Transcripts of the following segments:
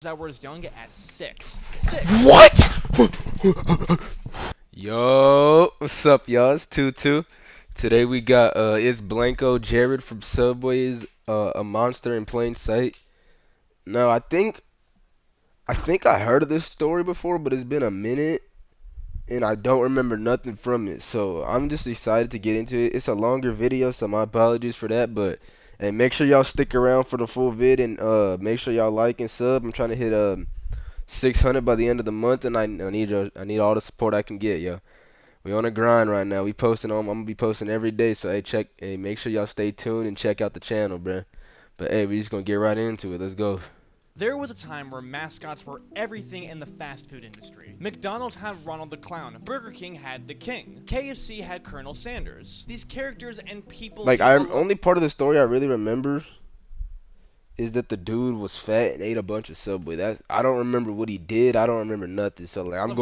that were as young as 6. What? Yo, what's up, y'all? It's Tutu. Today we got it's Blanco Jared from Subway's a monster in plain sight. Now I think I heard of this story before, but it's been a minute and I don't remember nothing from it. So I'm just excited to get into it. It's a longer video, so my apologies for that, but and make sure y'all stick around for the full vid and make sure y'all like and sub. I'm trying to hit 600 by the end of the month, and I need all the support I can get, yo. We on a grind right now. We posting on. I'm gonna be posting every day. So hey, make sure y'all stay tuned and check out the channel, bruh. But hey, we just gonna get right into it. Let's go. There was a time where mascots were everything in the fast food industry. McDonald's had Ronald the Clown, Burger King had the King, KFC had Colonel Sanders. These characters and people Like only part of the story I really remember is that the dude was fat and ate a bunch of Subway. I don't remember what he did. I don't remember nothing. So like I'm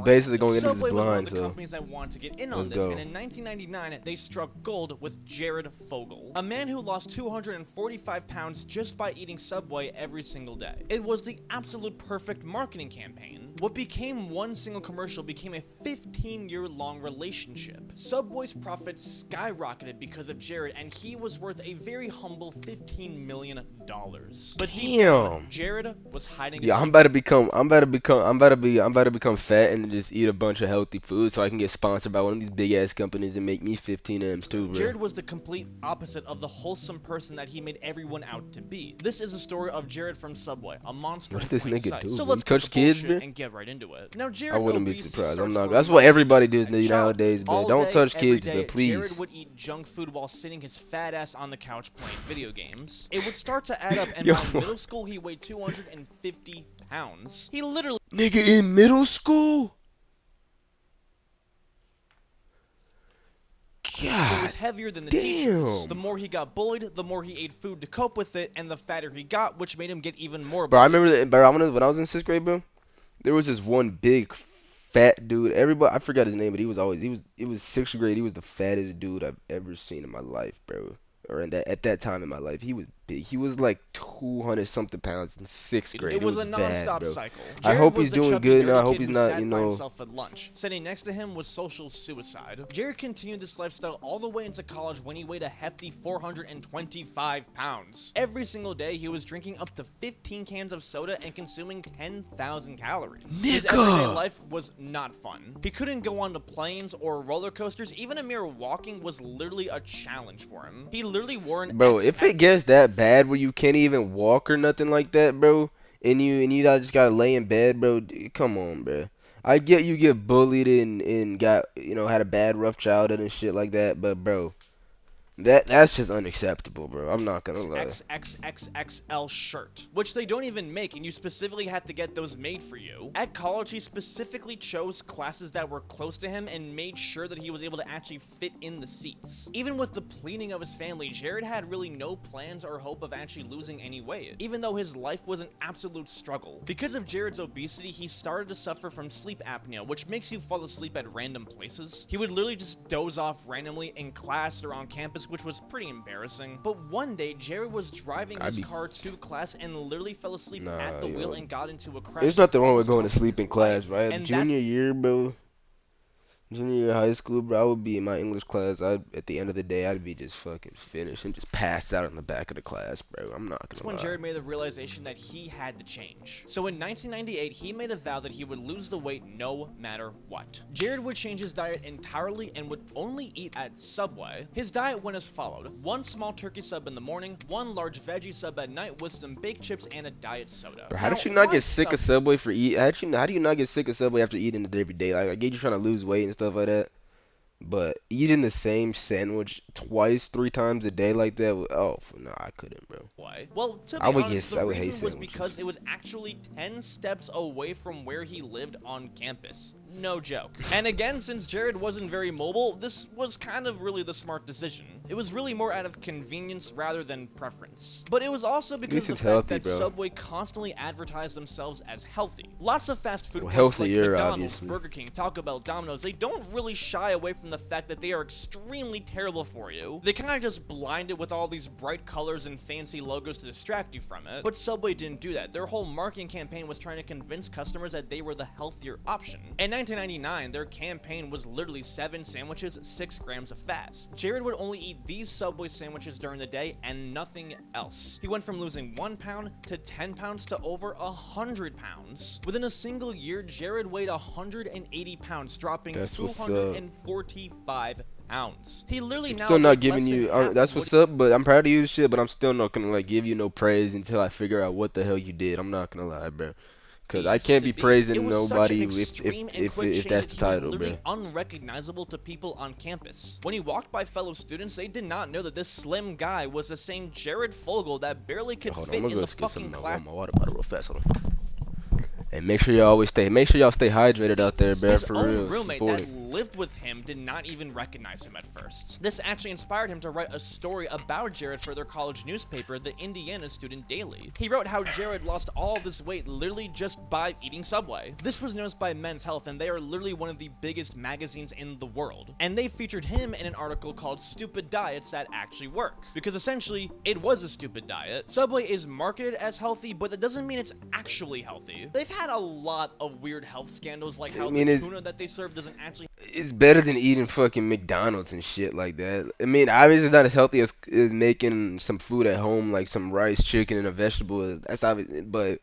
basically going into this Subway was one of blind. the So companies that wanted to get in on let's this, go. and in 1999 they struck gold with Jared Fogle, a man who lost 245 pounds just by eating Subway every single day. It was the absolute perfect marketing campaign. What became one single commercial became a 15-year-long relationship. Subway's profits skyrocketed because of Jared, and he was worth a very humble $15 million. But deep down, Jared was hiding. Yeah, I'm about to become fat and just eat a bunch of healthy food so I can get sponsored by one of these big ass companies and make me 15 M's too, bro. Jared was the complete opposite of the wholesome person that he made everyone out to be. This is a story of Jared from Subway, a monster in This plain nigga sight. do? So He let's cut touch the kids, bullshit bro? and get right into it. Now, I Jared's wouldn't be obesity surprised. starts That's where what most everybody kids does as a child. nowadays, bro. All Don't day, touch every kids, day, bro, please. Jared would eat junk food while sitting his fat ass on the couch playing video games. It would start to add up, and Yo. by middle school, he weighed 250 pounds. He literally Nigga in middle school? God was heavier than the damn. teachers. The more he got bullied, the more he ate food to cope with it, and the fatter he got, which made him get even more bullied. Bro, I remember that, bro, when I was in 6th grade, bro, there was this one big fat dude. Everybody, I forgot his name, but it was 6th grade. He was the fattest dude I've ever seen in my life, bro. Or at that time in my life, he was big. He was like 200 something pounds in 6th grade. It was a bad, non-stop bro. cycle. I Jared hope was he's the doing chubby, good now. nerdy I hope kid he's who not, sat you by know. himself at lunch. Sitting next to him was social suicide. Jared continued this lifestyle all the way into college when he weighed a hefty 425 pounds. Every single day, he was drinking up to 15 cans of soda and consuming 10,000 calories. His everyday life was not fun. He couldn't go on to planes or roller coasters. Even a mere walking was literally a challenge for him. He literally wore an Bro, if it gets that bad where you can't even walk or nothing like that, bro, and you just gotta lay in bed, bro, come on, bro. I get you get bullied and got had a bad rough childhood and shit like that, but bro, that's just unacceptable, bro. I'm not gonna lie. XXXXL shirt, which they don't even make, and you specifically had to get those made for you. At college, he specifically chose classes that were close to him and made sure that he was able to actually fit in the seats. Even with the pleading of his family, Jared had really no plans or hope of actually losing any weight, even though his life was an absolute struggle. Because of Jared's obesity, he started to suffer from sleep apnea, which makes you fall asleep at random places. He would literally just doze off randomly in class or on campus, which was pretty embarrassing. But one day, Jared was driving his car to class and literally fell asleep at the wheel and got into a crash. There's nothing wrong with going to sleep in class, right? And Junior year, bro. Junior year of high school, bro, I would be in my English class. At the end of the day, I'd be just fucking finished and just passed out in the back of the class, bro. I'm not That's gonna when lie. Jared made the realization that he had to change. So in 1998, he made a vow that he would lose the weight no matter what. Jared would change his diet entirely and would only eat at Subway. His diet went as followed: 1 small turkey sub in the morning, 1 large veggie sub at night with some baked chips and a diet soda. Bro, how did you not get sick of Subway for eat? How do you not get sick of Subway after eating it every day? Like, I get you trying to lose weight and stuff like that. But eating the same sandwich twice, 3 times a day like that, oh no, I couldn't, bro. Why? Well, to be I would honest, hate the reason was sandwiches. because it was actually 10 steps away from where he lived on campus. No joke. And again, since Jared wasn't very mobile, this was kind of really the smart decision. It was really more out of convenience rather than preference. But it was also because of the fact that Subway constantly advertised themselves as healthy. Lots of fast food places like McDonald's, obviously. Burger King, Taco Bell, Domino's, they don't really shy away from the fact that they are extremely terrible for you. They kind of just blind it with all these bright colors and fancy logos to distract you from it. But Subway didn't do that. Their whole marketing campaign was trying to convince customers that they were the healthier option. In 1999, their campaign was literally 7 sandwiches, 6 grams of fat. Jared would only eat these Subway sandwiches during the day and nothing else. He went from losing 1 pound to 10 pounds to over 100 pounds. Within a single year, Jared weighed 180 pounds, dropping 245 pounds. He literally now still not giving you that's what's up, but I'm proud of you shit, but I'm still not gonna like give you no praise until I figure out what the hell you did. I'm not gonna lie, bro. Cause I can't be praising nobody if that's the title, bro. Unrecognizable to people on campus. When he walked by fellow students, they did not know that this slim guy was the same Jared Fogle that barely could fit in the fucking class. My water bottle real fast. Hold on. And make sure y'all stay hydrated out there, bro. For real. His own roommate that lived with him did not even recognize him at first. This actually inspired him to write a story about Jared for their college newspaper, the Indiana Student Daily. He wrote how Jared lost all this weight literally just by eating Subway. This was noticed by Men's Health, and they are literally one of the biggest magazines in the world. And they featured him in an article called Stupid Diets That Actually Work. Because essentially, it was a stupid diet. Subway is marketed as healthy, but that doesn't mean it's actually healthy. They've had a lot of weird health scandals, like how the tuna that they serve doesn't actually. It's better than eating fucking McDonald's and shit like that. I mean, obviously it's not as healthy as making some food at home, like some rice, chicken, and a vegetable. That's obvious, but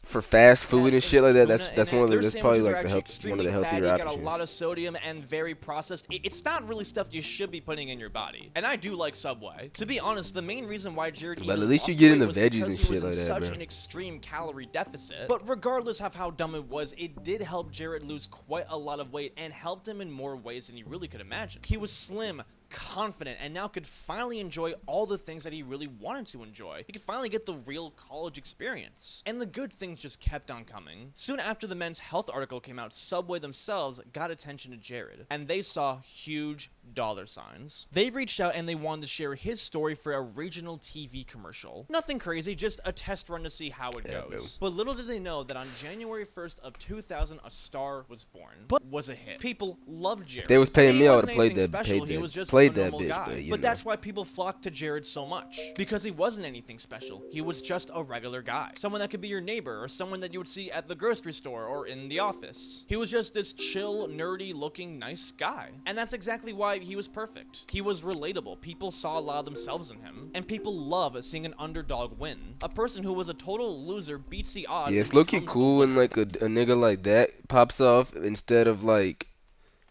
for fast food and shit like that, that's probably like one of the healthier options. Got a lot of sodium and very processed. It's not really stuff you should be putting in your body. And I do like Subway. To be honest, the main reason why Jared but at least you get in the veggies and shit like that, such an extreme calorie deficit. But regardless of how dumb it was, it did help Jared lose quite a lot of weight and helped him in more ways than you really could imagine. He was slim, confident, and now could finally enjoy all the things that he really wanted to enjoy. He could finally get the real college experience. And the good things just kept on coming. Soon after the Men's Health article came out, Subway themselves got attention to Jared, and they saw huge dollar signs. They reached out and they wanted to share his story for a regional TV commercial. Nothing crazy, just a test run to see how it goes. But little did they know that on January 1st of 2000, A Star Was Born. But was a hit. People loved Jared. If they was paying me, I would have played that bitch. But that's why people flocked to Jared so much. Because he wasn't anything special. He was just a regular guy. Someone that could be your neighbor, or someone that you would see at the grocery store or in the office. He was just this chill, nerdy looking, nice guy. And that's exactly why he was perfect. He was relatable. People saw a lot of themselves in him. And people love seeing an underdog win. A person who was a total loser beats the odds. Yeah, it's looking cool when like a nigga like that pops off instead of like,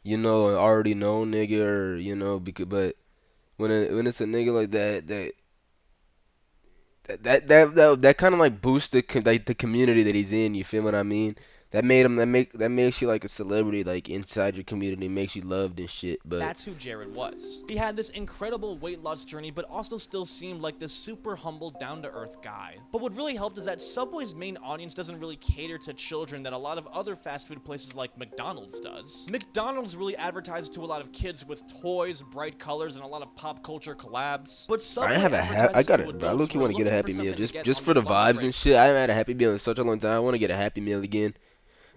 you know, an already known nigga, or you know, but when it's a nigga like that kind of like boosts the community that he's in. You feel what I mean? That makes you like a celebrity, like inside your community, makes you loved and shit. But that's who Jared was. He had this incredible weight loss journey, but also still seemed like this super humble, down-to-earth guy. But what really helped is that Subway's main audience doesn't really cater to children that a lot of other fast food places like McDonald's does. McDonald's really advertises to a lot of kids with toys, bright colors, and a lot of pop culture collabs. But Subway I look, you want to get a Happy Meal just for the vibes and shit. I haven't had a Happy Meal in such a long time. I want to get a Happy Meal again.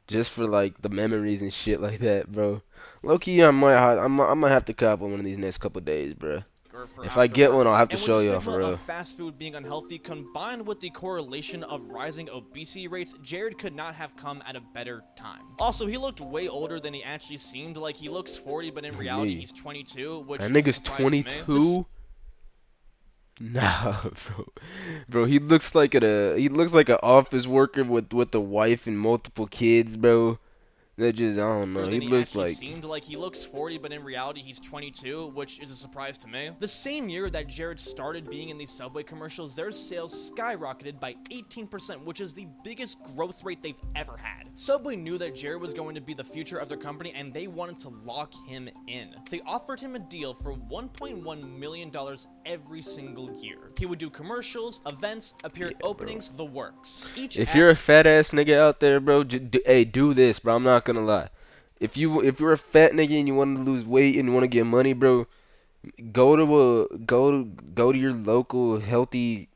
Just for like the memories and shit like that, bro. Low key, I might have to cop one of these next couple days, bro. If I get one, I'll have to show y'all for real. Fast food being unhealthy combined with the correlation of rising obesity rates, Jared could not have come at a better time. Also, he looked way older than he actually seemed. Like he looks 40, but in reality, he's 22. Which that nigga's 22. Nah, bro. He looks like an office worker with a wife and multiple kids, bro. That just, I don't know. He looks like seemed like he looks 40, but in reality he's 22, which is a surprise to me. The same year that Jared started being in these Subway commercials, their sales skyrocketed by 18%, which is the biggest growth rate they've ever had. Subway knew that Jared was going to be the future of their company, and they wanted to lock him in. They offered him a deal for $1.1 million every single year. He would do commercials, events, appear at openings, the works. If you're a fat ass nigga out there, bro, hey, do this, bro. I'm not gonna lie. If you're a fat nigga and you want to lose weight and you want to get money, bro, go to your local healthy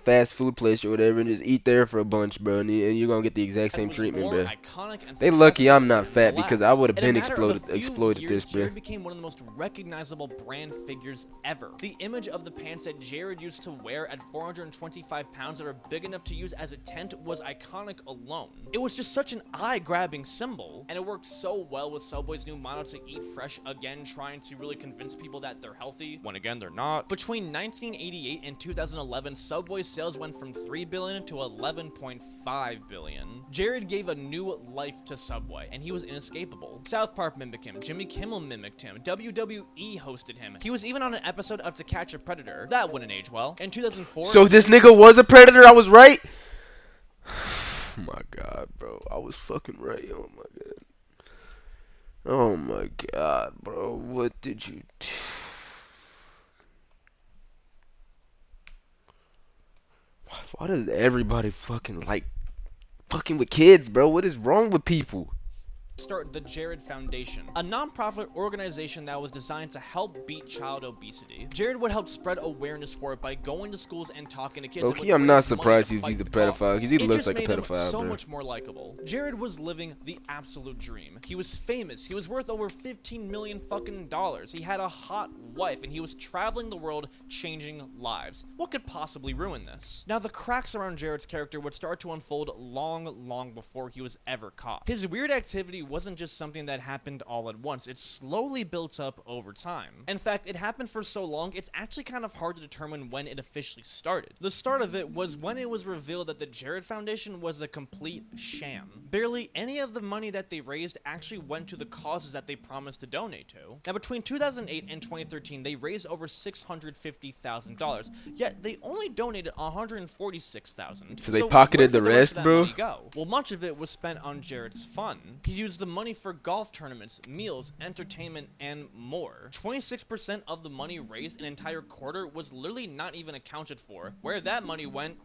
fast food place or whatever and just eat there for a bunch, bro, and you're gonna get the exact same was treatment, more bro. iconic and They lucky successful I'm not than the fat because I last. would have In a been matter of a exploited few this, years, bro. Jared became one of the most recognizable brand figures ever. The image of the pants that Jared used to wear at 425 pounds that are big enough to use as a tent was iconic alone. It was just such an eye-grabbing symbol, and it worked so well with Subway's new motto to eat fresh again, trying to really convince people that they're healthy, when again they're not. Between 1988 and 2011, Subway's sales went from $3 billion to $11.5 billion. Jared gave a new life to Subway, and he was inescapable. South Park mimicked him, Jimmy Kimmel mimicked him, WWE hosted him. He was even on an episode of To Catch a Predator. That wouldn't age well. In 2004... So this nigga was a predator, I was right? Oh my god, bro. I was fucking right. Oh my god. Oh my god, bro. What did you do? Why does everybody fucking like fucking with kids, bro? What is wrong with people? Start the Jared Foundation, a non-profit organization that was designed to help beat child obesity. Jared would help spread awareness for it by going to schools and talking to kids. Okay, I'm not surprised if he's a pedophile because he looks like a pedophile, bro. So bro. much more likable. Jared was living the absolute dream. He was famous. He was worth over $15 million fucking dollars. He had a hot wife, and he was traveling the world, changing lives. What could possibly ruin this? Now, the cracks around Jared's character would start to unfold long before he was ever caught. His weird activity wasn't just something that happened all at once. It slowly built up over time. In fact, it happened for so long, it's actually kind of hard to determine when it officially started. The start of it was when it was revealed that the Jared Foundation was a complete sham. Barely any of the money that they raised actually went to the causes that they promised to donate to. Now, between 2008 and 2013, they raised over $650,000, yet they only donated $146,000. So they pocketed the rest, bro? Well, much of it was spent on Jared's fun. He used the money for golf tournaments, meals, entertainment, and more. 26% of the money raised an entire quarter was literally not even accounted for. Where that money went,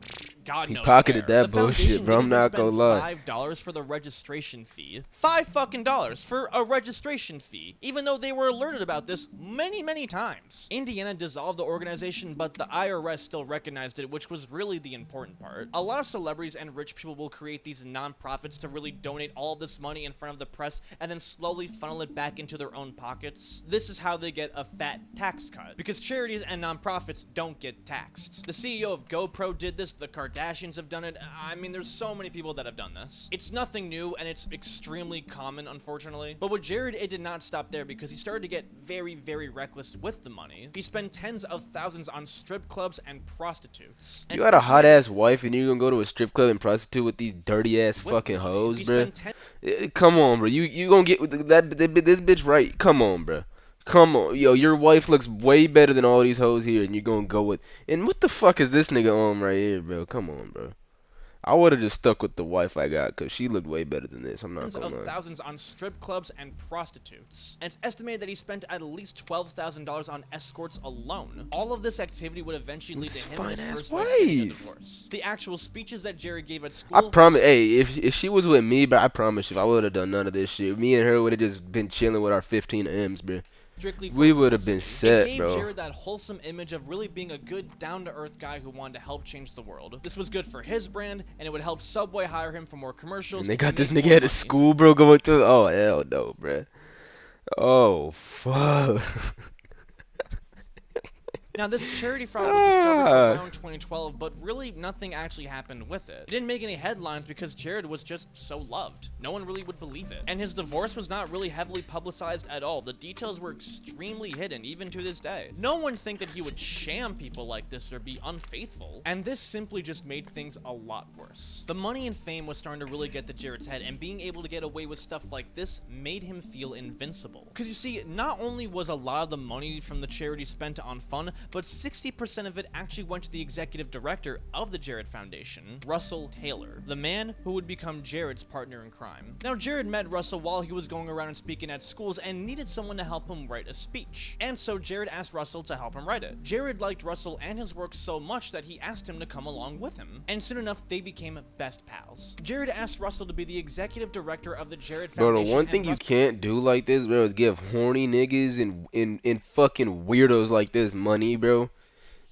God knows. He pocketed where. that bullshit, bro. I'm not gonna lie. $5 for the registration fee. $5 for a registration fee, even though they were alerted about this many times. Indiana dissolved the organization, but the IRS still recognized it, which was really the important part. A lot of celebrities and rich people will create these non-profits to really donate all of this money in front of the press and then slowly funnel it back into their own pockets. This is how they get a fat tax cut, because charities and non-profits don't get taxed. The CEO of GoPro did this, the Kardashians have done it. I mean, there's so many people that have done this. It's nothing new, and it's extremely common, unfortunately. But with Jared, it did not stop there, because he started to get very reckless with the money. He spent tens of thousands on strip clubs and prostitutes. And you had a hot ass wife and you're gonna go to a strip club and prostitute with these dirty ass fucking hoes, bro? Come on, bro. You gonna get with this bitch right? Come on, bro. Come on, yo. Your wife looks way better than all these hoes here, and you're gonna go with. And what the fuck is this nigga on right here, bro? Come on, bro. I would have just stuck with the wife I got because she looked way better than this. I'm not gonna lie. Thousands on strip clubs and prostitutes. And it's estimated that he spent at least $12,000 on escorts alone. All of this activity would eventually lead to him and his first wife getting a divorce. The actual speeches that Jared gave at school. I promise. Hey, if she was with me, but I promise, if I would have done none of this shit, me and her would have just been chilling with our 15 M's, bro. We would have been set, bro. It gave Jared that wholesome image of really being a good, down-to-earth guy who wanted to help change the world. This was good for his brand, and it would help Subway hire him for more commercials. And they got this nigga at a school, bro, going to. Oh hell no, bro. Oh fuck. Now, this charity fraud was discovered around 2012, but really nothing actually happened with it. It didn't make any headlines because Jared was just so loved. No one really would believe it. And his divorce was not really heavily publicized at all. The details were extremely hidden, even to this day. No one would think that he would sham people like this or be unfaithful. And this simply just made things a lot worse. The money and fame was starting to really get to Jared's head, and being able to get away with stuff like this made him feel invincible. Because you see, not only was a lot of the money from the charity spent on fun, but 60% of it actually went to the executive director of the Jared Foundation, Russell Taylor, the man who would become Jared's partner in crime. Now, Jared met Russell while he was going around and speaking at schools and needed someone to help him write a speech. And so Jared asked Russell to help him write it. Jared liked Russell and his work so much that he asked him to come along with him. And soon enough, they became best pals. Jared asked Russell to be the executive director of the Jared Foundation. Bro, the one thing you can't do like this, bro, is give horny niggas and fucking weirdos like this money, bro.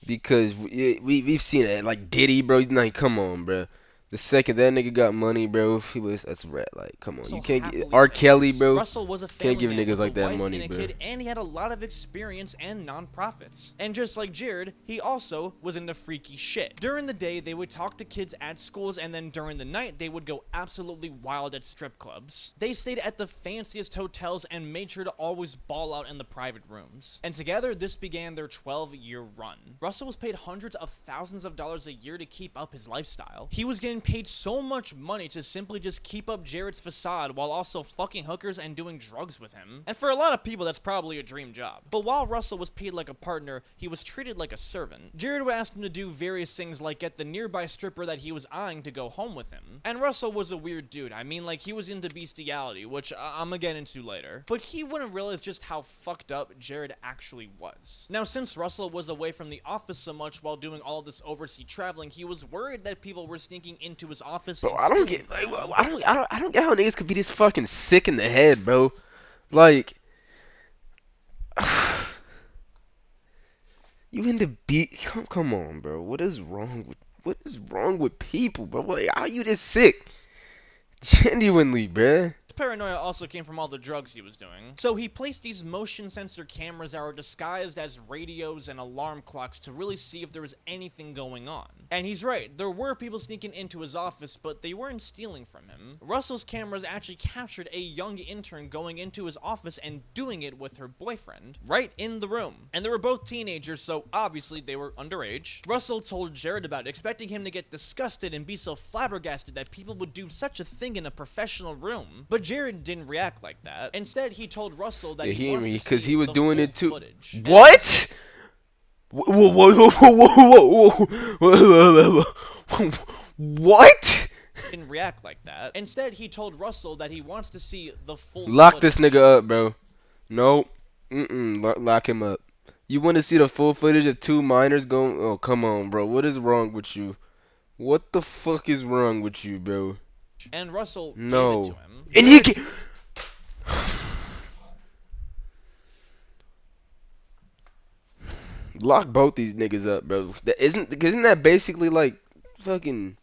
Because we've seen it, like Diddy, bro. Like, come on, bro. The second that nigga got money, bro, that's a rat. Like, come on, you can't get R. Kelly, bro. Russell was a can't give family man niggas like with a that wife money, and a bro. kid, and he had a lot of experience and nonprofits. And just like Jared, he also was into freaky shit. During the day, they would talk to kids at schools, and then during the night, they would go absolutely wild at strip clubs. They stayed at the fanciest hotels and made sure to always ball out in the private rooms. And together, this began their 12-year run. Russell was paid hundreds of thousands of dollars a year to keep up his lifestyle. He was getting paid so much money to simply just keep up Jared's facade while also fucking hookers and doing drugs with him. And for a lot of people, that's probably a dream job. But while Russell was paid like a partner, he was treated like a servant. Jared would ask him to do various things like get the nearby stripper that he was eyeing to go home with him. And Russell was a weird dude. I mean, like, he was into bestiality, which I'm gonna get into later. But he wouldn't realize just how fucked up Jared actually was. Now, since Russell was away from the office so much while doing all this overseas traveling, he was worried that people were sneaking into his office. Bro, I don't get, like, I don't get how niggas could be this fucking sick in the head, bro. Like, you into beat? Come on, bro. What is wrong with people, bro? Like, how you this sick? Genuinely, bruh. Paranoia also came from all the drugs he was doing. So he placed these motion sensor cameras that were disguised as radios and alarm clocks to really see if there was anything going on. And he's right, there were people sneaking into his office, but they weren't stealing from him. Russell's cameras actually captured a young intern going into his office and doing it with her boyfriend, right in the room. And they were both teenagers, so obviously they were underage. Russell told Jared about it, expecting him to get disgusted and be so flabbergasted that people would do such a thing in a professional room. But Jared didn't react like that. Instead, he told Russell that he wants to see because he was the doing full it too. footage. What? What? Didn't react like that. Instead, he told Russell that he wants to see the full Lock footage. this nigga up, bro. Nope. Lock him up. You want to see the full footage of two minors going? Oh, come on, bro. What is wrong with you? What the fuck is wrong with you, bro? And Russell gave No. it to him. And you can. Lock both these niggas up, bro. Isn't that basically like fucking?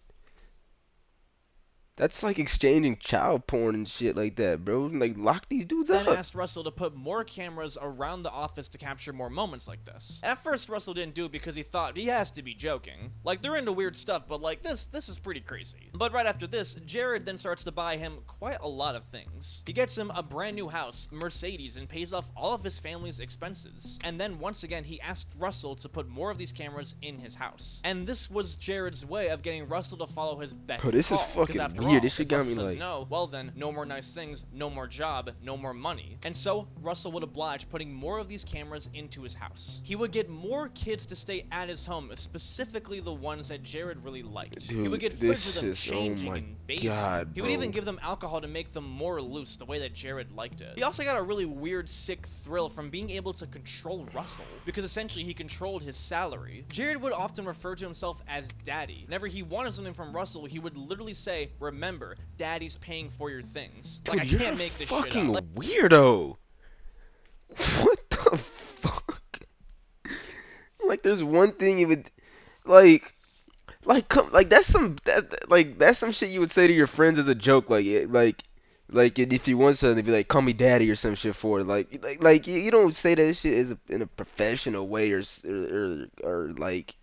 That's like exchanging child porn and shit like that, bro. Like, lock these dudes Then up. asked Russell to put more cameras around the office to capture more moments like this. At first, Russell didn't do it because he thought he has to be joking. Like, they're into weird stuff, but like, this is pretty crazy. But right after this, Jared then starts to buy him quite a lot of things. He gets him a brand new house, Mercedes, and pays off all of his family's expenses. And then once again, he asked Russell to put more of these cameras in his house. And this was Jared's way of getting Russell to follow his beck Bro, this and is call, 'cause fucking after weird. all, This shit if got Russell me says like, no, well then, no more nice things, no more job, no more money. And so, Russell would oblige putting more of these cameras into his house. He would get more kids to stay at his home, specifically the ones that Jared really liked. He would get Dude, footage of them this is- changing oh my and bathing. God, He would bro. even give them alcohol to make them more loose, the way that Jared liked it. He also got a really weird, sick thrill from being able to control Russell, because essentially he controlled his salary. Jared would often refer to himself as Daddy. Whenever he wanted something from Russell, he would literally say, "Remember, Daddy's paying for your things." Like, I Dude, can't you're make this fucking shit up. weirdo. What the fuck? Like, there's one thing you would that's some shit you would say to your friends as a joke, like if you want something, they'd be like, "Call me daddy" or some shit for it. Like you don't say that shit in a professional way or like.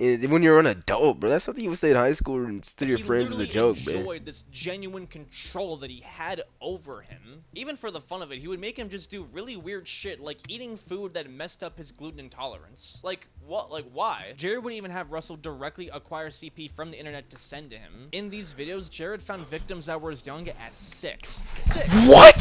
When you're an adult, bro, that's something you would say in high school and to your friends as a joke, He man. enjoyed this genuine control that he had over him. Even for the fun of it, he would make him just do really weird shit, like eating food that messed up his gluten intolerance. Like, what? Like, why? Jared would even have Russell directly acquire CP from the internet to send to him. In these videos, Jared found victims that were as young as 6. What?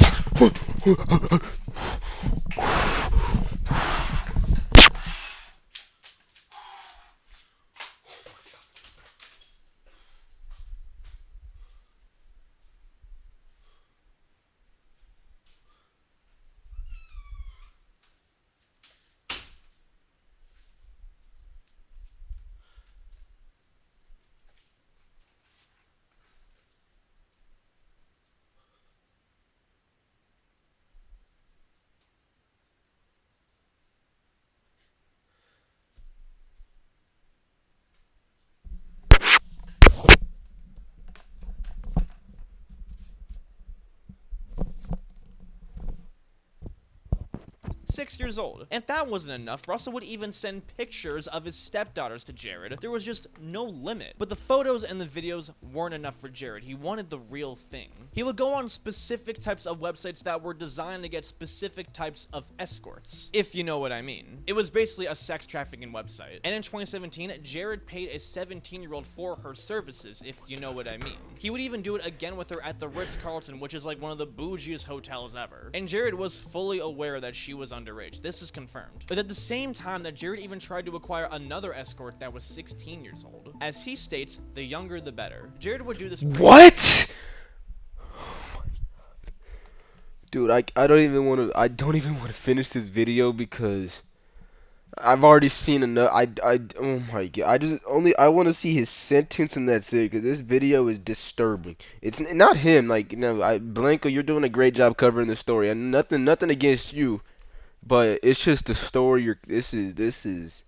6 years old. If that wasn't enough, Russell would even send pictures of his stepdaughters to Jared. There was just no limit. But the photos and the videos weren't enough for Jared. He wanted the real thing. He would go on specific types of websites that were designed to get specific types of escorts, if you know what I mean. It was basically a sex trafficking website. And in 2017, Jared paid a 17-year-old for her services, if you know what I mean. He would even do it again with her at the Ritz-Carlton, which is like one of the bougiest hotels ever. And Jared was fully aware that she was underage. This is confirmed. But at the same time that Jared even tried to acquire another escort that was 16 years old. As he states, the younger the better. Jared would do this. What? Dude, I don't even want to finish this video because I've already seen enough. Oh my god. I want to see his sentence and that's it, because this video is disturbing. It's not him. Like, Blanco, you're doing a great job covering the story. And nothing against you, but it's just the story. This is.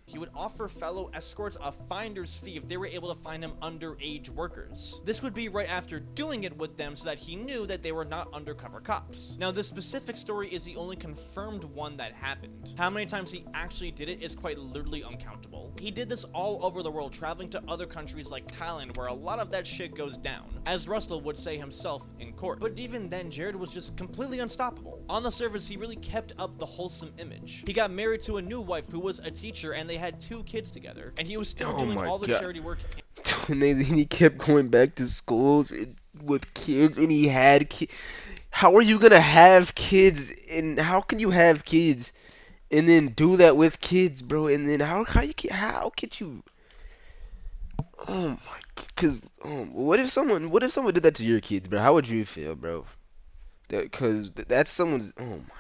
He would offer fellow escorts a finder's fee if they were able to find him underage workers. This would be right after doing it with them so that he knew that they were not undercover cops. Now, this specific story is the only confirmed one that happened. How many times he actually did it is quite literally uncountable. He did this all over the world, traveling to other countries like Thailand, where a lot of that shit goes down, as Russell would say himself in court. But even then, Jared was just completely unstoppable. On the surface, he really kept up the wholesome image. He got married to a new wife who was a teacher, and they had 2 kids together, and he was still doing all the charity work. And he kept going back to schools with kids, and he had kids. How are you gonna have kids, and how can you have kids and then do that with kids, bro? And then how could you? Oh my, because what if someone did that to your kids, bro? How would you feel, bro? Because that's someone's. Oh my.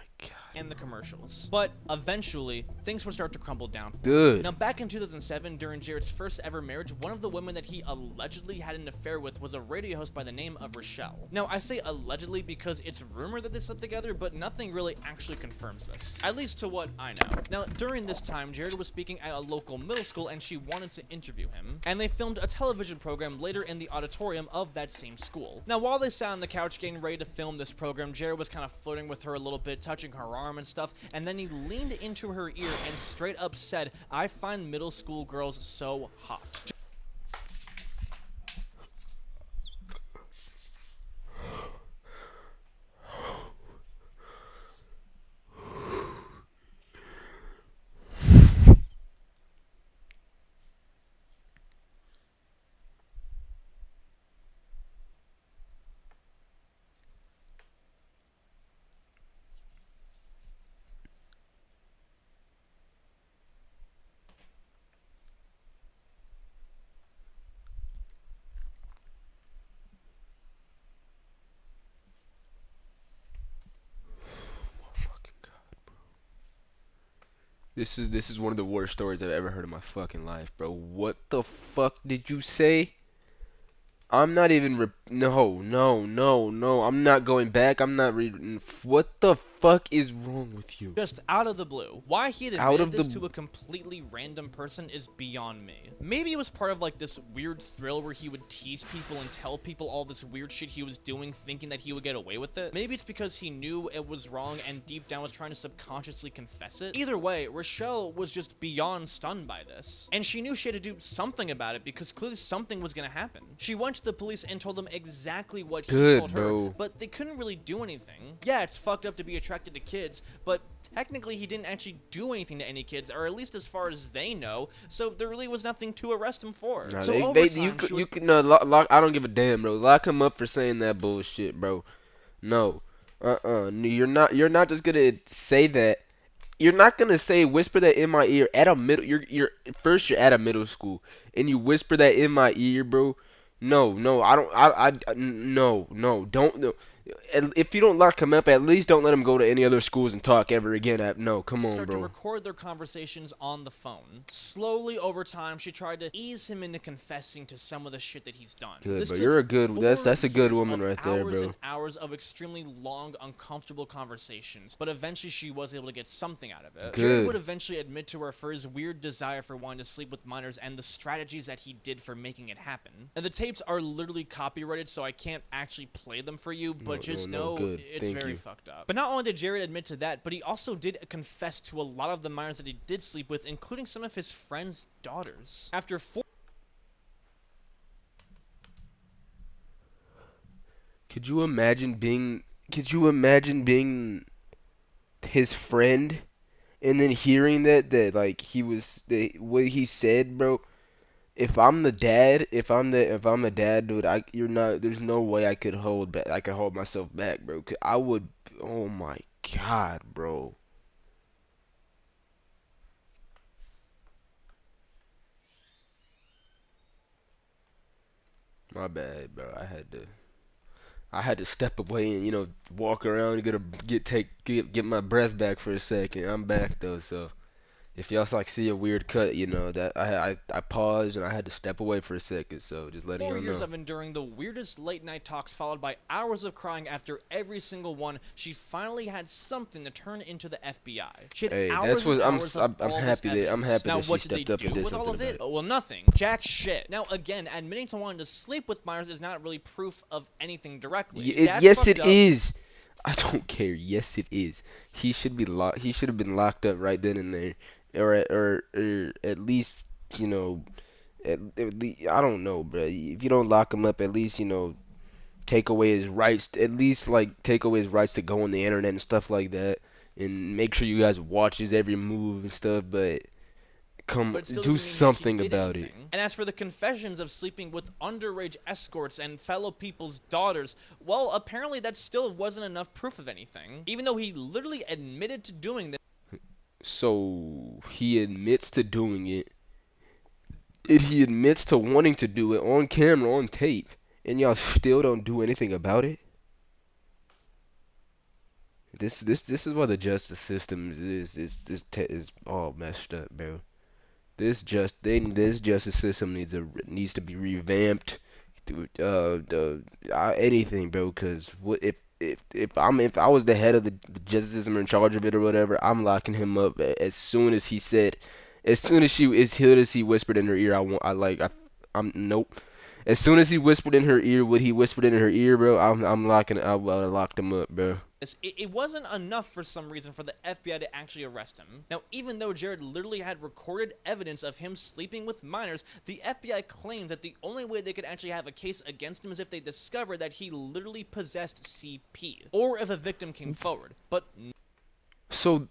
And the commercials. But eventually, things would start to crumble down for him. Good. Now, back in 2007, during Jared's first ever marriage, one of the women that he allegedly had an affair with was a radio host by the name of Rochelle. Now, I say allegedly because it's rumored that they slept together, but nothing really actually confirms this, at least to what I know. Now, during this time, Jared was speaking at a local middle school, and she wanted to interview him, and they filmed a television program later in the auditorium of that same school. Now, while they sat on the couch getting ready to film this program, Jared was kind of flirting with her a little bit, touching her arm and stuff, and then he leaned into her ear and straight up said, "I find middle school girls so hot." This is one of the worst stories I've ever heard in my fucking life, bro. What the fuck did you say? I'm not even no. I'm not going back. I'm not reading. What the fuck is wrong with you? Just out of the blue. Why he had admitted this to a completely random person is beyond me. Maybe it was part of like this weird thrill where he would tease people and tell people all this weird shit he was doing, thinking that he would get away with it. Maybe it's because he knew it was wrong and deep down was trying to subconsciously confess it. Either way, Rochelle was just beyond stunned by this. And she knew she had to do something about it because clearly something was gonna happen. She went to the police and told them exactly what he told her, but they couldn't really do anything. Yeah, it's fucked up to be attracted to kids, but technically he didn't actually do anything to any kids, or at least as far as they know, so there really was nothing to arrest him for. Nah, so you could lock. I don't give a damn, bro. Lock him up for saying that bullshit, bro. No, you're not just gonna say that. You're not gonna say whisper that in my ear at a middle. You're at a middle school and you whisper that in my ear, bro. No, I don't. No, don't. No. If you don't lock him up, at least don't let him go to any other schools and talk ever again. No, come on, start bro. to record their conversations on the phone. Slowly over time, she tried to ease him into confessing to some of the shit that he's done. Good, but you're a good. That's a good woman right there, bro. Hours and hours of extremely long, uncomfortable conversations, but eventually she was able to get something out of it. Good. Jared would eventually admit to her for his weird desire for wanting to sleep with minors and the strategies that he did for making it happen. And the tapes are literally copyrighted, so I can't actually play them for you, but but just know good. it's Thank very you. fucked up. But not only did Jared admit to that, but he also did confess to a lot of the minors that he did sleep with, including some of his friends' daughters. After 4 Could you imagine being? Could you imagine being his friend and then hearing that like what he said, bro? If I'm the dad, if I'm the dad, dude, you're not. There's no way I could hold back. I could hold myself back, bro. 'Cause I would. Oh my god, bro. My bad, bro. I had to step away and walk around and get my breath back for a second. I'm back though, so if y'all like see a weird cut, that I paused and I had to step away for a second. So just letting y'all years know. of enduring the weirdest late night talks, followed by hours of crying after every single one, she finally had something to turn into the FBI. She had Hey, hours that's what and hours of I'm all this happy that evidence. Now, she what did they stepped up and do did with all something of about it? it. Well, nothing. Jack shit. Now, again, admitting to wanting to sleep with Myers is not really proof of anything directly. Yes, it is. I don't care. Yes, it is. He should be locked. He should have been locked up right then and there, or at least at least, I don't know, bro. If you don't lock him up, at least take away his rights. At least like take away his rights to go on the internet and stuff like that, and make sure you guys watch his every move and stuff. But But it still do doesn't mean that she something did about anything. it. And as for the confessions of sleeping with underage escorts and fellow people's daughters, well, apparently that still wasn't enough proof of anything. Even though he literally admitted to doing this. So he admits to doing it. And he admits to wanting to do it on camera, on tape, and y'all still don't do anything about it. This is why the justice system is all messed up, bro. This justice system needs to be revamped. Anything, bro. Cause what if I was the head of the justice system or in charge of it or whatever, I'm locking him up as soon as he said, as soon as he whispered in her ear, I'm nope. As soon as he whispered in her ear what he whispered in her ear, bro, I locked him up, bro. It wasn't enough for some reason for the FBI to actually arrest him. Now, even though Jared literally had recorded evidence of him sleeping with minors, the FBI claims that the only way they could actually have a case against him is if they discovered that he literally possessed CP, or if a victim came forward. But So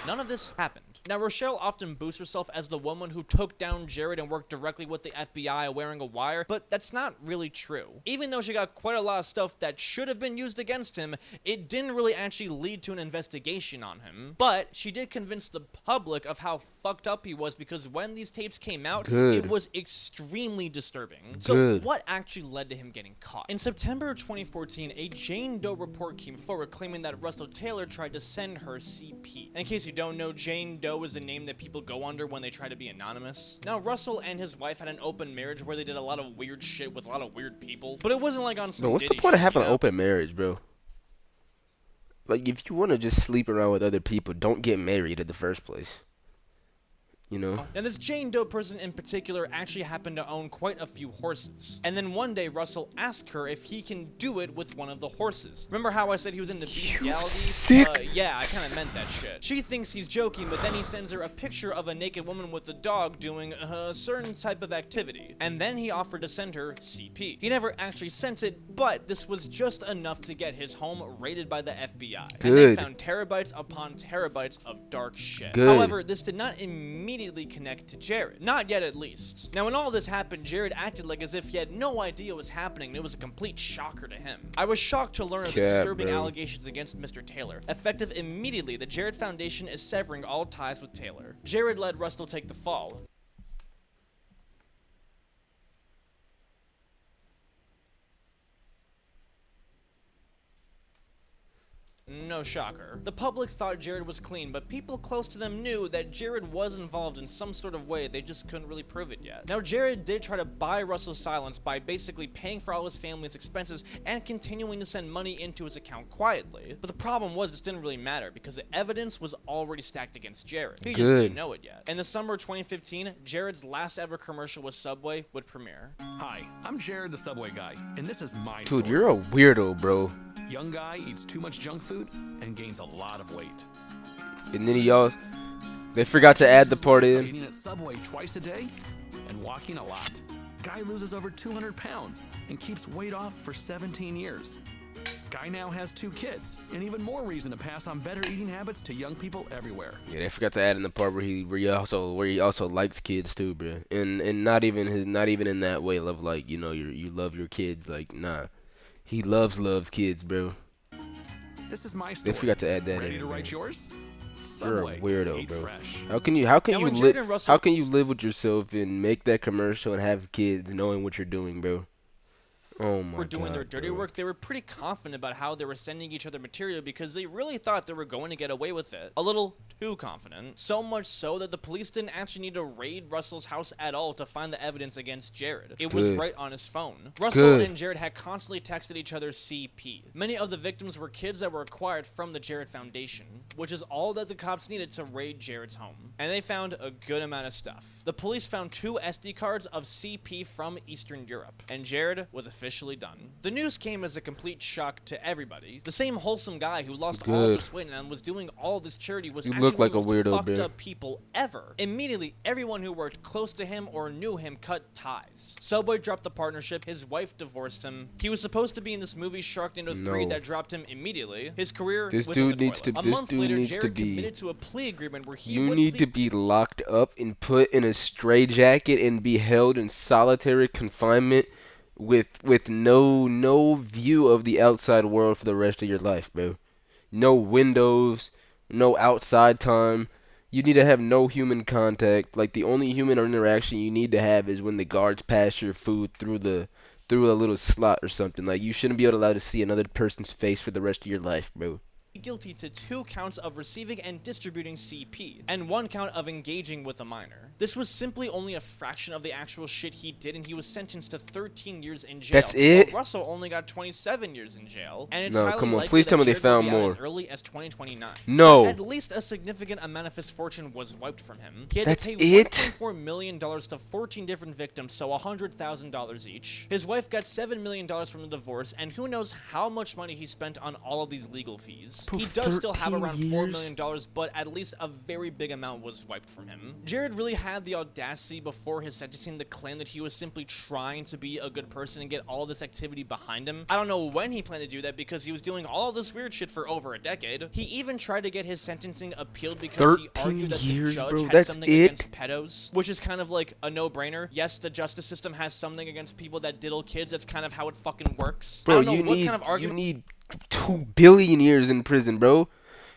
none of this happened. Now, Rochelle often boasts herself as the woman who took down Jared and worked directly with the FBI wearing a wire, but that's not really true. Even though she got quite a lot of stuff that should have been used against him, it didn't really actually lead to an investigation on him. But she did convince the public of how fucked up he was, because when these tapes came out, it was extremely disturbing. So what actually led to him getting caught? In September of 2014, a Jane Doe report came forward claiming that Russell Taylor tried to send her CP. And in case you don't know, Jane Doe is a name that people go under when they try to be anonymous. Now, Russell and his wife had an open marriage where they did a lot of weird shit with a lot of weird people, but it wasn't like on some what's the Diddy point of shit, having you an know? open marriage, bro? Like, if you want to just sleep around with other people, don't get married in the first place. And this Jane Doe person in particular actually happened to own quite a few horses. And then one day, Russell asked her if he can do it with one of the horses. Remember how I said he was into bestiality? Sick. Yeah, I kind of meant that shit. She thinks he's joking, but then he sends her a picture of a naked woman with a dog doing a certain type of activity. And then he offered to send her CP. He never actually sent it, but this was just enough to get his home raided by the FBI. And they found terabytes upon terabytes of dark shit. However, this did not immediately connect to Jared. Not yet, at least. Now, when all this happened, Jared acted like as if he had no idea what was happening, and it was a complete shocker to him. I was shocked to learn of the disturbing allegations against Mr. Taylor. Effective immediately, the Jared Foundation is severing all ties with Taylor. Jared let Russell take the fall. No shocker. The public thought Jared was clean, but people close to them knew that Jared was involved in some sort of way, they just couldn't really prove it yet. Now, Jared did try to buy Russell's silence by basically paying for all his family's expenses and continuing to send money into his account quietly. But the problem was this didn't really matter because the evidence was already stacked against Jared. He just didn't know it yet. In the summer of 2015, Jared's last ever commercial with Subway would premiere. Hi, I'm Jared the Subway guy, and this is my story. Dude, you're a weirdo, bro. Young guy eats too much junk food and gains a lot of weight. And then they forgot to add the part in. Eating at Subway twice a day and walking a lot. Guy loses over 200 pounds and keeps weight off for 17 years. Guy now has 2 kids, and even more reason to pass on better eating habits to young people everywhere. Yeah, they forgot to add in the part where he also likes kids too, bro. And not even in that way of like, you know, you love your kids, like, nah. He loves kids, bro. This is my story. They forgot to add that in. Ready to write yours? You're Subway, a weirdo, made bro. fresh. How can you live with yourself and make that commercial and have kids knowing what you're doing, bro? Oh my God. Were doing their dirty work, they were pretty confident about how they were sending each other material because they really thought they were going to get away with it. A little too confident. So much so that the police didn't actually need to raid Russell's house at all to find the evidence against Jared. It was right on his phone. Russell and Jared had constantly texted each other CP. Many of the victims were kids that were acquired from the Jared Foundation, which is all that the cops needed to raid Jared's home. And they found a good amount of stuff. The police found 2 SD cards of CP from Eastern Europe, and Jared was officially done. The news came as a complete shock to everybody. The same wholesome guy who lost all this weight and was doing all this charity was actually look like one of a the most weirdo, fucked bro. up people ever. Immediately, everyone who worked close to him or knew him cut ties. Subway dropped the partnership. His wife divorced him. He was supposed to be in this movie Sharknado 3 that dropped him immediately. His career was in the toilet. A month later, Jared committed to a plea agreement where he would need to be locked up and put in a straitjacket and be held in solitary confinement with no view of the outside world for the rest of your life, bro. No windows, no outside time. You need to have no human contact. Like, the only human interaction you need to have is when the guards pass your food through a little slot or something. Like, you shouldn't be allowed to see another person's face for the rest of your life, bro. Guilty to 2 counts of receiving and distributing CP, and 1 count of engaging with a minor. This was simply only a fraction of the actual shit he did, and he was sentenced to 13 years in jail. That's it? While Russell only got 27 years in jail, and it's No, highly come on, likely please tell me that they Jared will found be out more. as early as 2029. No. At least a significant amount of his fortune was wiped from him. He had That's to pay it? $1.4 million to 14 different victims, so $100,000 each. His wife got $7 million from the divorce, and who knows how much money he spent on all of these legal fees. Bro, He does still have around $4 years? million, but at least a very big amount was wiped from him. Jared really had the audacity before his sentencing to claim that he was simply trying to be a good person and get all this activity behind him. I don't know when he planned to do that because he was doing all this weird shit for over a decade. He even tried to get his sentencing appealed because he argued that the years, judge bro, had that's something it? against pedos, which is kind of like a no-brainer. Yes, the justice system has something against people that diddle kids. That's kind of how it fucking works. I Bro, don't know what kind of you argument. need 2 billion years in prison, bro.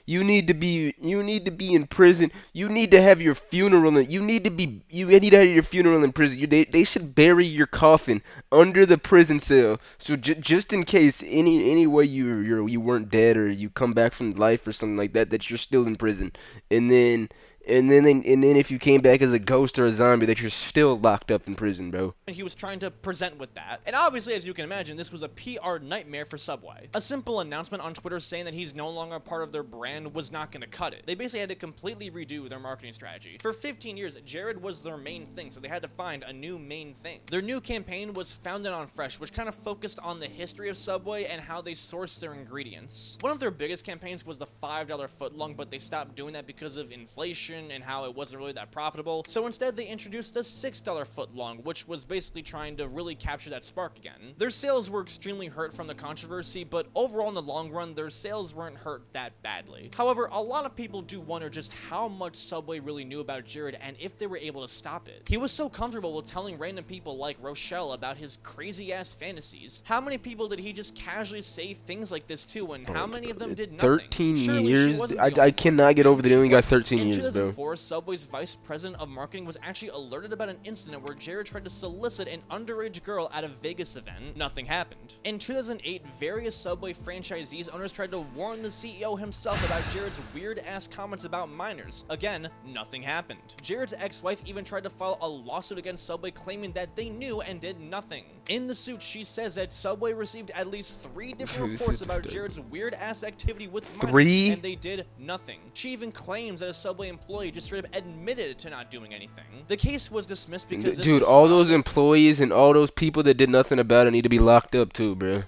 You need to be in prison. You need to have your funeral. You need to have your funeral in prison. They should bury your coffin under the prison cell. So just in case any way you weren't dead or you come back from life or something like that, that you're still in prison. And then if you came back as a ghost or a zombie, that you're still locked up in prison, bro. He was trying to present with that. And obviously, as you can imagine, this was a PR nightmare for Subway. A simple announcement on Twitter saying that he's no longer part of their brand was not going to cut it. They basically had to completely redo their marketing strategy. For 15 years, Jared was their main thing, so they had to find a new main thing. Their new campaign was Founded on Fresh, which kind of focused on the history of Subway and how they source their ingredients. One of their biggest campaigns was the $5 footlong, but they stopped doing that because of inflation and how it wasn't really that profitable. So instead, they introduced the $6 footlong, which was basically trying to really capture that spark again. Their sales were extremely hurt from the controversy, but overall in the long run, their sales weren't hurt that badly. However, a lot of people do wonder just how much Subway really knew about Jared and if they were able to stop it. He was so comfortable with telling random people like Rochelle about his crazy ass fantasies. How many people did he just casually say things like this to, and how many of them did nothing? 13 Surely she years? wasn't the I only cannot get over that he only got 13 In years, bro. bro. 2004, Subway's vice president of marketing was actually alerted about an incident where Jared tried to solicit an underage girl at a Vegas event. Nothing happened. In 2008, various Subway franchisees owners tried to warn the CEO himself about Jared's weird-ass comments about minors. Again, nothing happened. Jared's ex-wife even tried to file a lawsuit against Subway claiming that they knew and did nothing. In the suit, she says that Subway received at least 3 different reports about Jared's weird-ass activity with minors, 3? and they did nothing. She even claims that a Subway employee just straight up admitted to not doing anything. The case was dismissed because this Dude, was all those employees and all those people that did nothing about it need to be locked up too, bro.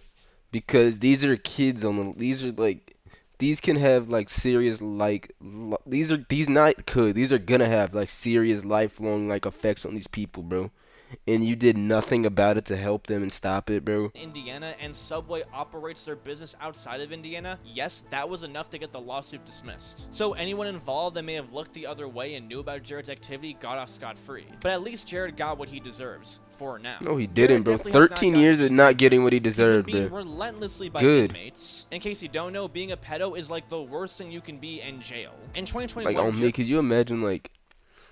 Because these are kids on the. These are like. These can have like serious like. These are gonna have like serious lifelong like effects on these people, bro. And you did nothing about it to help them and stop it, bro. Indiana, and Subway operates their business outside of Indiana, yes, that was enough to get the lawsuit dismissed. So anyone involved that may have looked the other way and knew about Jared's activity got off scot-free. But at least Jared got what he deserves. For now. No, he didn't, Jared bro. definitely has 13 not years gotten of not easy getting in what he prison. He's deserved, been being bro. relentlessly by Good. inmates. In case you don't know, being a pedo is like the worst thing you can be in jail. In 2021, Like, on me, could you imagine, like,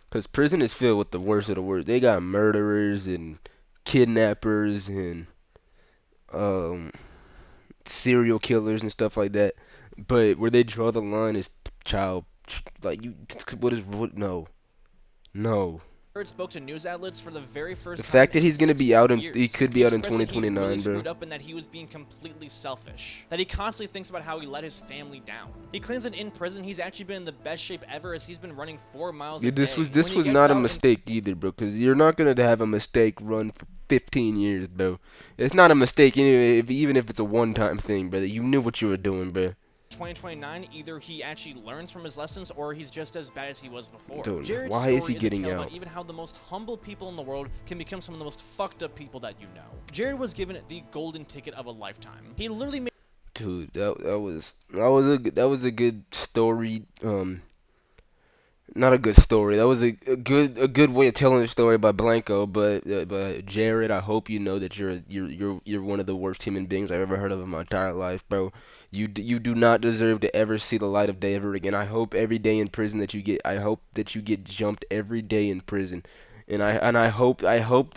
because prison is filled with the worst of the worst. They got murderers and kidnappers and serial killers and stuff like that. But where they draw the line is child, like, no. Jared spoke to news outlets for the very first The time fact that in he's gonna 6 be out in, years. he could be out in expressed that he 2029, really bro. screwed up and that he was being completely selfish. That he constantly thinks about how he let his family down. He claims that in prison he's actually been in the best shape ever as he's been running 4 miles a day. This was When he gets not a out mistake either, bro. Because you're not gonna have a mistake run for 15 years, bro. It's not a mistake anyway, even if it's a one-time thing, brother. You knew what you were doing, bro. 2029, either he actually learns from his lessons or he's just as bad as he was before. Dude, Jared's why is story he a getting tale out? about even how the most humble people in the world can become some of the most fucked up people that you know. Jared was given the golden ticket of a lifetime. He literally made Dude, that was a good story. Not a good story. That was a good way of telling the story by Blanco. But Jared, I hope you know that you're one of the worst human beings I've ever heard of in my entire life, bro. You do not deserve to ever see the light of day ever again. I hope every day in prison that you get. I hope that you get jumped every day in prison, I hope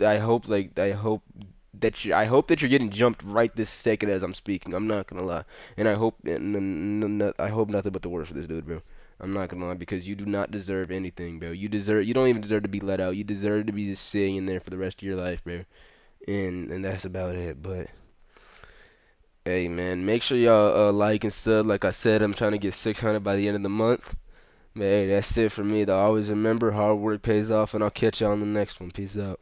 that you're getting jumped right this second as I'm speaking. I'm not gonna lie, and I hope I hope nothing but the worst for this dude, bro. I'm not gonna lie, because you do not deserve anything, bro. You don't even deserve to be let out. You deserve to be just sitting in there for the rest of your life, bro. And that's about it. But hey, man, make sure y'all like and sub. Like I said, I'm trying to get 600 by the end of the month. But hey, that's it for me, though. Always remember, hard work pays off, and I'll catch y'all on the next one. Peace out.